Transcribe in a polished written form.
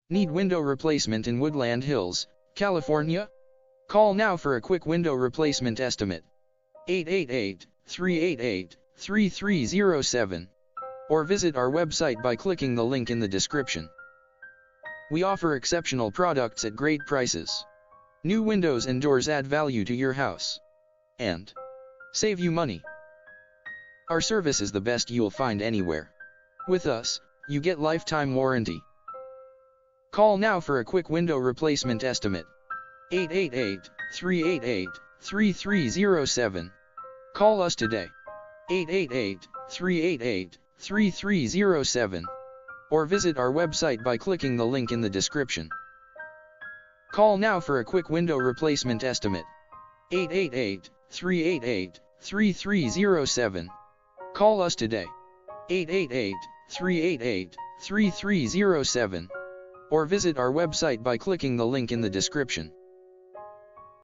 Need window replacement in Woodland Hills, California? Call now for a quick window replacement estimate. 888-388-3307. Or visit our website by clicking the link in the description. We offer exceptional products at great prices. New windows and doors add value to your house and save you money. Our service is the best you'll find anywhere. With us, you get lifetime warranty. Call now for a quick window replacement estimate. 888-388-3307. Call us today. 888-388-3307. Or visit our website by clicking the link in the description. Call now for a quick window replacement estimate. 888-388-3307. Call us today. 888-388-3307. Or visit our website by clicking the link in the description.